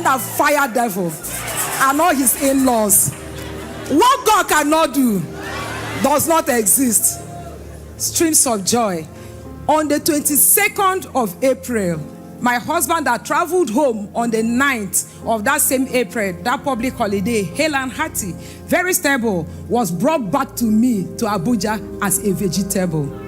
that fire devil and all his in-laws. What God cannot do does not exist. Streams of joy. On the 22nd of April, my husband that traveled home on the 9th of that same April, that public holiday, hale and hearty, very stable, was brought back to me, to Abuja, as a vegetable.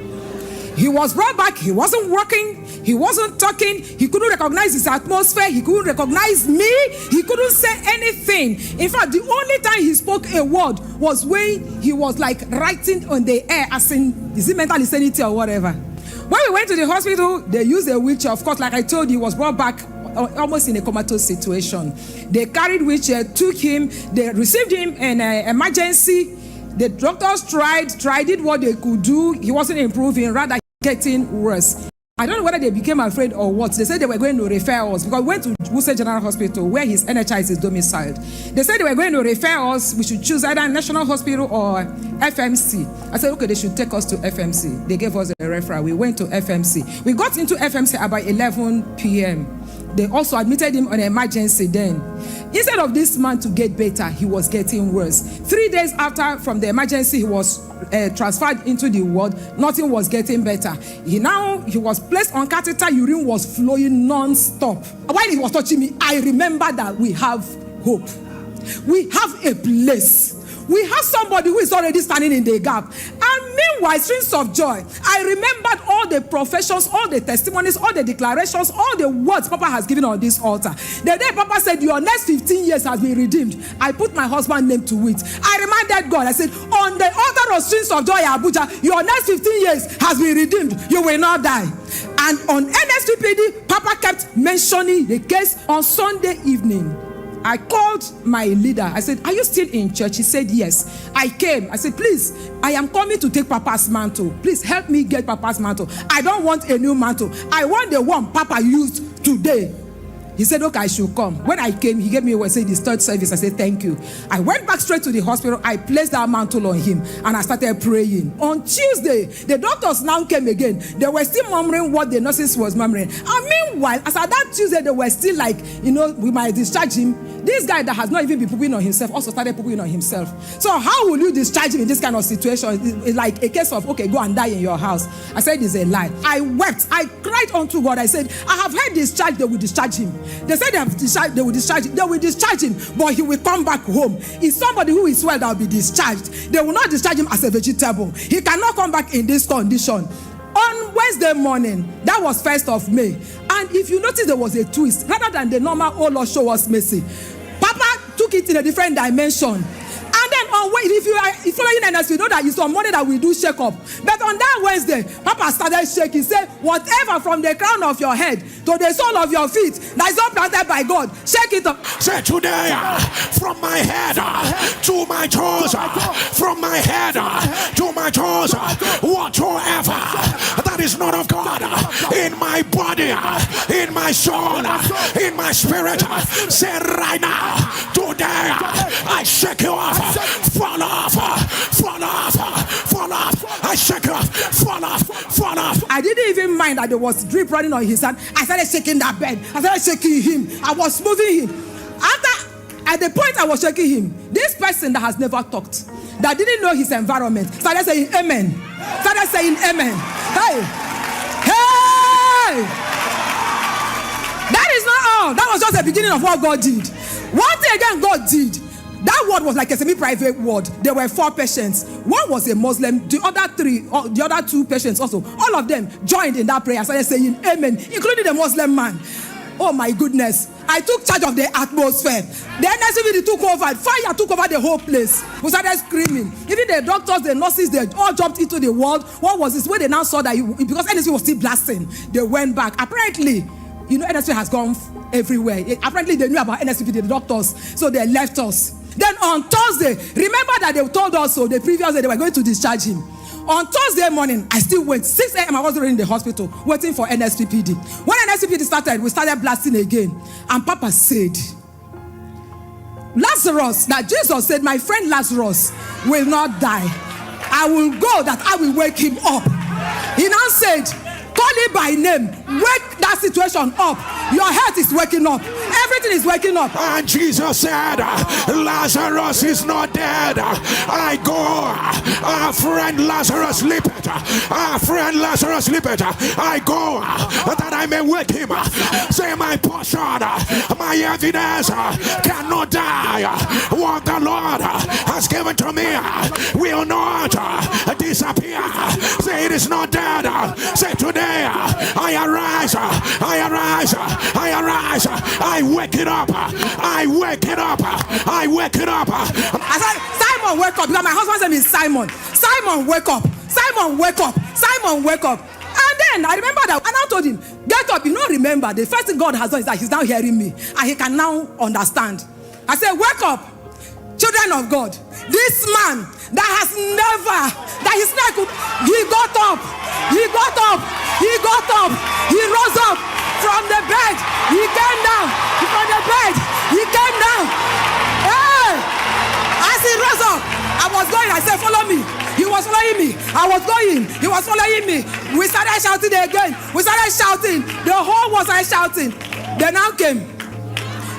He was brought back, he wasn't working, he wasn't talking, he couldn't recognize his atmosphere, he couldn't recognize me, he couldn't say anything. In fact, the only time he spoke a word was when he was like writing on the air, as in, is it mental insanity or whatever? When we went to the hospital, they used a wheelchair. Of course, like I told you, he was brought back almost in a comatose situation. They carried wheelchair, took him, they received him in an emergency. The doctors did what they could do. He wasn't improving, rather getting worse. I don't know whether they became afraid or what. They said they were going to refer us, because we went to Wuse General Hospital, where his NHIS is domiciled. They said they were going to refer us. We should choose either National Hospital or FMC. I said, okay, they should take us to FMC. They gave us a referral. We went to FMC. We got into FMC about 11 p.m. They also admitted him on an emergency then. Instead of this man to get better, he was getting worse. 3 days after from the emergency, he was transferred into the ward. Nothing was getting better. He was placed on catheter. Urine was flowing non-stop. While he was touching me, I remember that we have hope. We have a place. We have somebody who is already standing in the gap. And meanwhile, streams of joy. I remembered all the professions, all the testimonies, all the declarations, all the words Papa has given on this altar. The day Papa said, your next 15 years has been redeemed, I put my husband's name to it. I reminded God, I said, on the altar of streams of joy, Abuja, your next 15 years has been redeemed. You will not die. And on NSPPD, Papa kept mentioning the case. On Sunday evening, I called my leader. I said, are you still in church? He said, yes. I came. I said, please, I am coming to take Papa's mantle. Please help me get Papa's mantle. I don't want a new mantle. I want the one Papa used today. He said, okay, I should come. When I came, he gave me a word, said, this third service. I said, thank you. I went back straight to the hospital. I placed that mantle on him, and I started praying. On Tuesday, the doctors now came again. They were still murmuring what the nurses was murmuring. And meanwhile, as at that Tuesday, they were still like, we might discharge him. This guy that has not even been pooping on himself also started pooping on himself. So how will you discharge him in this kind of situation? It's like a case of, okay, go and die in your house. I said, it's a lie. I wept. I cried unto God. I said, I have heard discharge, they will discharge him. They said they will discharge him. They will discharge him, but he will come back home. It's somebody who is well that will be discharged. They will not discharge him as a vegetable. He cannot come back in this condition. On Wednesday morning, that was 1st of May. And if you notice, there was a twist. Rather than the normal, oh Lord, show us mercy, Papa took it in a different dimension. And then if you are following NS, you know that it's on Monday that we do shake up. But on that Wednesday, Papa started shaking. Say, whatever from the crown of your head to the sole of your feet that is not planted by God, shake it up. Say, today, from my head to my toes, from my head to my toes, whatsoever that is not of God in my body, in my soul, in my spirit, say right now, today, I shake you off. Fall off, fall off, fall off. I shake off, fall off, fall off. I didn't even mind that there was drip running on his hand. I started shaking that bed. I started shaking him. I was moving him. At the point I was shaking him, this person that has never talked, that didn't know his environment, started saying amen. Started saying amen. Hey, hey. That is not all. That was just the beginning of what God did. One thing again God did. That ward was like a semi-private ward. There were 4 patients. One was a Muslim. The other 2 patients also. All of them joined in that prayer, started saying amen, including the Muslim man. Oh my goodness. I took charge of the atmosphere. The NSCVD took over. Fire took over the whole place. We started screaming. Even the doctors, the nurses, they all jumped into the ward. What was this? When they now saw that, because NSCVD was still blasting, they went back. Apparently, NSCVD has gone everywhere. Apparently, they knew about NSCVD, the doctors, so they left us. Then on Thursday, remember that they told us so the previous day they were going to discharge him. On Thursday morning, I still went. 6 a.m. I was already in the hospital waiting for NSPPD. When NSPPD started, we started blasting again. And Papa said, Lazarus, that Jesus said, my friend Lazarus will not die. I will go that I will wake him up. He now said, Call it by name. Wake that situation up. Your health is waking up. Everything is waking up. And Jesus said, Lazarus is not dead. I go. Our friend Lazarus sleepeth. Our friend Lazarus sleepeth. I go that I may wake him. Say, my portion, my evidence cannot die. What the Lord has given to me will not disappear. Say, it is not dead. Say, today I arise. I arise. I arise. I wake it up. I wake it up. I wake it up. I said, Simon, wake up. Because my husband's name is Simon. Simon, wake up. Simon, wake up. Simon, wake up. And then I remember that, and I told him, get up. You don't remember. The first thing God has done is that he's now hearing me, and he can now understand. I said, wake up, children of God. This man that has never, that his neck, he got up. He got up. He got up. He rose up from the bed. He came down from the bed. He came down. Hey! As he rose up, I was going. I said, follow me. He was following me. I was going. He was following me. We started shouting again. We started shouting. The whole was started shouting. They now came.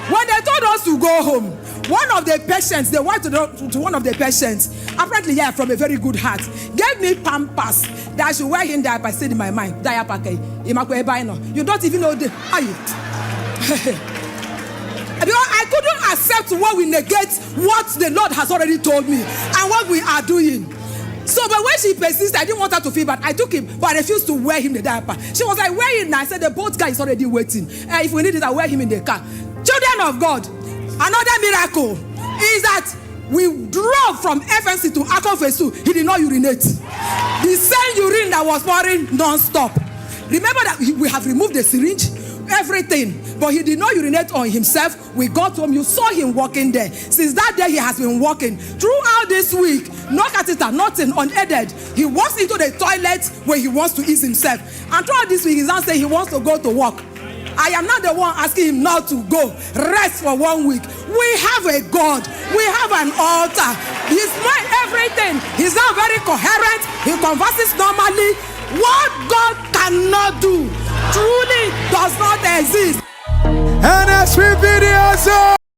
When they told us to go home, one of the patients, they went to one of the patients, apparently, yeah, from a very good heart, gave me pampers that I should wear him diaper. I said in my mind, diaper, you don't even know the. Because I couldn't accept what we negate what the Lord has already told me and what we are doing. So, but when she persisted, I didn't want her to feel bad. I took him, but I refused to wear him the diaper. She was like, wear it now. I said, the boat guy is already waiting. If we need it, I'll wear him in the car. Children of God, another miracle is that we drove from FNC to Akofesu. He did not urinate. The same urine that was pouring non-stop. Remember that we have removed the syringe, everything, but he did not urinate on himself. We got home. You saw him walking there. Since that day, he has been walking. Throughout this week, no catheter, nothing, unaided. He walks into the toilet where he wants to ease himself. And throughout this week, he's now saying he wants to go to work. I am not the one asking him not to go. Rest for 1 week. We have a God. We have an altar. He's mind everything. He's now very coherent. He converses normally. What God cannot do truly does not exist. NSP videos.